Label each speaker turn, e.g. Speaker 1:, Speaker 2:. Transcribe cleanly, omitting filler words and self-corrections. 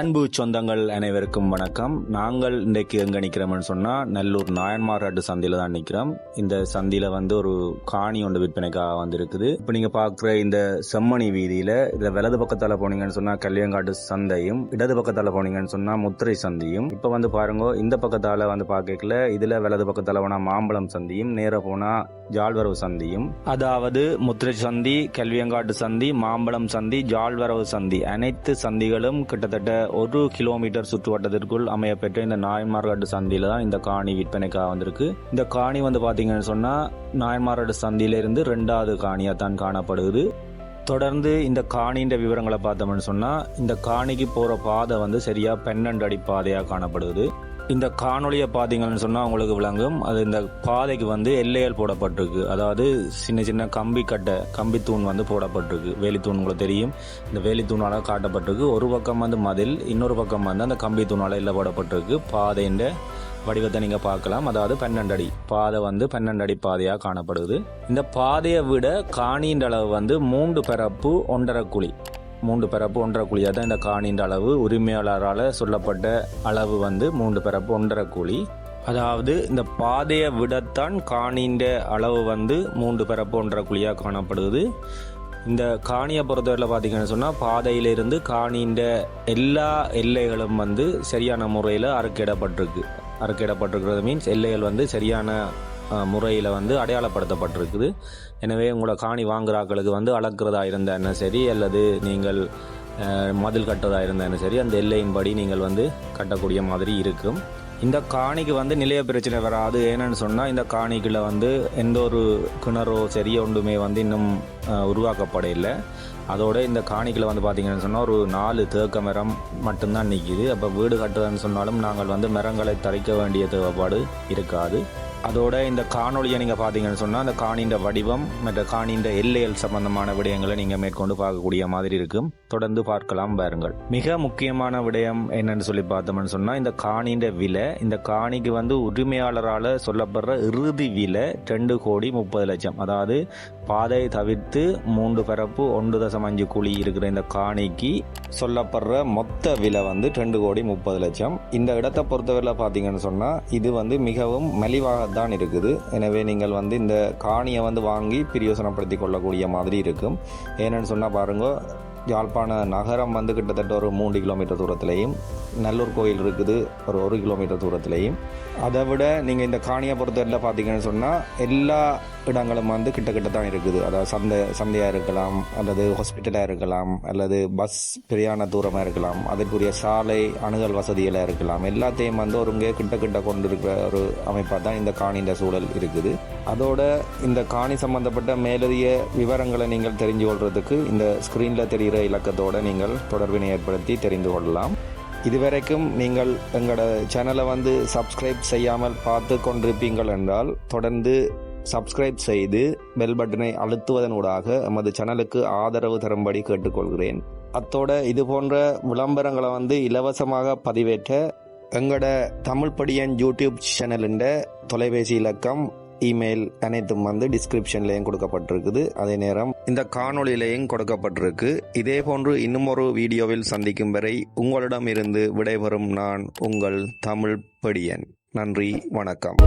Speaker 1: அன்பு சொந்தங்கள் அனைவருக்கும் வணக்கம். நாங்கள் இன்றைக்கு எங்கே நிற்கிறோம்னு சொன்னால் நல்லூர் நாயன்மார்ஹட்டு சந்தையில் தான் நிற்கிறோம். இந்த சந்தையில் ஒரு காணி ஒன்று விற்பனைக்காக வந்திருக்குது. இப்போ நீங்கள் பார்க்குற இந்த செம்மணி வீதியில் இதில் வலது பக்கத்தால் போனீங்கன்னு சொன்னால் கல்யாங்காட்டு சந்தையும், இடது பக்கத்தால் போனீங்கன்னு சொன்னால் முத்திரை சந்தையும். இப்போ பாருங்க, இந்த பக்கத்தால் பார்க்கல இதில் வலது பக்கத்தால் போனால் மாம்பழம் சந்தையும், நேராக போனால் ஜாழ்வரவு சந்தியும். அதாவது முத்திரை சந்தி, கல்வியங்காட்டு சந்தி, மாம்பழம் சந்தி, ஜாழ்வரவு சந்தி அனைத்து சந்திகளும் கிட்டத்தட்ட 1 கிலோமீட்டர் சுற்றுவட்டத்திற்குள் அமையப்பெற்ற இந்த நாயன்மார்ஹட்டு சந்தியில தான் இந்த காணி விற்பனைக்காக வந்திருக்கு. இந்த காணி பாத்தீங்கன்னு சொன்னா நாயன்மார்ஹட்டு சந்தியிலிருந்து 2வது காணியா தான் காணப்படுது. தொடர்ந்து இந்த காணின்ற விவரங்களை பார்த்தோம்னு சொன்னா இந்த காணிக்கு போற பாதை சரியா 12 அடி பாதையா காணப்படுது. இந்த காணொலியை பார்த்தீங்கன்னு சொன்னால் உங்களுக்கு விளங்கும். அது இந்த பாதைக்கு எல்லைகள் போடப்பட்டிருக்கு. அதாவது சின்ன சின்ன கம்பித்தூண் போடப்பட்டிருக்கு. வேலித்தூண் உங்களுக்கு தெரியும். இந்த வேலித்தூணால் காட்டப்பட்டிருக்கு. ஒரு பக்கம் மதில், இன்னொரு பக்கம் அந்த கம்பித்தூணால் எல்லாம் போடப்பட்டிருக்கு. பாதைன்ற வடிவத்தை நீங்கள் பார்க்கலாம். அதாவது 12 அடி பாதை 12 அடி பாதையாக காணப்படுது. இந்த பாதையை விட காணின்ற அளவு 3 பரப்பு 1.5 குழி. 3 பரப்பு 1.5 குழியாக தான் இந்த காணின்ற அளவு. உரிமையாளரால் சொல்லப்பட்ட அளவு 3 பரப்பு 1.5 குழி. அதாவது இந்த பாதையை விடத்தான் காணின்ற அளவு 3 பரப்பு 1.5 குழியாக காணப்படுது. இந்த காணியை பொறுத்தவரையில் பார்த்தீங்கன்னு சொன்னால் பாதையிலிருந்து காணின்ற எல்லா எல்லைகளும் சரியான முறையில் அறுக்கிடப்பட்டிருக்கிறது. மீன்ஸ் எல்லைகள் சரியான முறையில் அடையாளப்படுத்தப்பட்டிருக்குது. எனவே உங்களோட காணி வாங்குறாக்களுக்கு அளக்கிறதா இருந்தா என்ன சரி, அல்லது நீங்கள் மதில் கட்டுறதா இருந்தா என்ன சரி, அந்த எல்லையின்படி நீங்கள் கட்டக்கூடிய மாதிரி இருக்கும். இந்த காணிக்கு நிலைய பிரச்சனை வராது. ஏன்னு சொன்னால் இந்த காணிக்குள்ள எந்த ஒரு கிணறோ சரி ஒன்றுமே இன்னும் உருவாக்கப்படவில்லை. அதோட இந்த காணிக்குள்ள பார்த்தீங்கன்னு சொன்னால் ஒரு 4 தேக்க மரம் மட்டும்தான் நிற்கிது. அப்போ வீடு கட்டுறதுன்னு சொன்னாலும் நாங்கள் மரங்களை தரிக்க வேண்டிய தேவைப்பாடு இருக்காது. அதோட இந்த காணொலியை நீங்கள் பார்த்தீங்கன்னு சொன்னால் அந்த காணின்ற வடிவம் மற்ற காணின்ற எல்லைகள் சம்பந்தமான விடயங்களை நீங்கள் மேற்கொண்டு பார்க்கக்கூடிய மாதிரி இருக்கும். தொடர்ந்து பார்க்கலாம் பாருங்கள். மிக முக்கியமான விடயம் என்னன்னு சொல்லி பார்த்தோம்னு சொன்னால் இந்த காணின்ற விலை. இந்த காணிக்கு உரிமையாளரால் சொல்லப்படுற இறுதி விலை 2,30,00,000. அதாவது பாதை தவிர்த்து 3 பரப்பு 1.5 குழி இருக்கிற இந்த காணிக்கு சொல்லப்படுற மொத்த விலை 2,30,00,000. இந்த இடத்தை பொறுத்தவரை பார்த்தீங்கன்னு சொன்னால் இது மிகவும் மலிவாக தான் இருக்குது. எனவே நீங்கள் இந்த காணியை வாங்கி பிரயோசனப்படுத்தி கொள்ளக்கூடிய மாதிரி இருக்கும். ஏன்னு சொன்னால் பாருங்க, யாழ்ப்பாண நகரம் கிட்டத்தட்ட ஒரு 3 கிலோமீட்டர் தூரத்திலையும், நல்லூர் கோயில் இருக்குது ஒரு 1 கிலோமீட்டர் தூரத்திலையும். அதை விட நீங்கள் இந்த காணியை பொறுத்தவரையில் பார்த்தீங்கன்னு சொன்னால் எல்லா இடங்களும் கிட்ட தான் இருக்குது. அதாவது சந்தையாக இருக்கலாம், அல்லது ஹாஸ்பிட்டலாக இருக்கலாம், அல்லது பஸ் பிரயாண தூரமாக இருக்கலாம், அதற்குரிய சாலை அணுகல் வசதிகளாக இருக்கலாம். எல்லாத்தையும் ஒருங்கே கிட்ட கொண்டு இருக்கிற ஒரு அமைப்பாக தான் இந்த காணின்ற சூழல் இருக்குது. அதோட இந்த காணி சம்பந்தப்பட்ட மேலதிக விவரங்களை நீங்கள் தெரிஞ்சு கொள்றதுக்கு இந்த ஸ்க்ரீனில் தெரிகிற இலக்கத்தோடு நீங்கள் தொடர்பினை ஏற்படுத்தி தெரிந்து கொள்ளலாம். இதுவரைக்கும் நீங்கள் எங்களோட சேனலை சப்ஸ்கிரைப் செய்யாமல் பார்த்து கொண்டிருப்பீங்கள் என்றால் தொடர்ந்து சப்ஸ்கிரைப் செய்து பெல் பட்டனை அழுத்துவதனூடாக எமது சேனலுக்கு ஆதரவு தரும்படி கேட்டுக்கொள்கிறேன். அத்தோட இது போன்ற விளம்பரங்களை இலவசமாக பதிவேற்ற எங்களோட தமிழ் படியன் யூடியூப் சேனலின் தொலைபேசி இலக்கம், இமெயில் அனைத்தும் டிஸ்கிரிப்ஷன்லையும் கொடுக்கப்பட்டிருக்குது. அதே நேரம் இந்த காணொலியிலையும் கொடுக்கப்பட்டிருக்கு. இதே போன்று இன்னும் ஒரு வீடியோவில் சந்திக்கும் வரை உங்களிடம் இருந்து விடைபெறும் நான் உங்கள் தமிழ் படியன். நன்றி, வணக்கம்.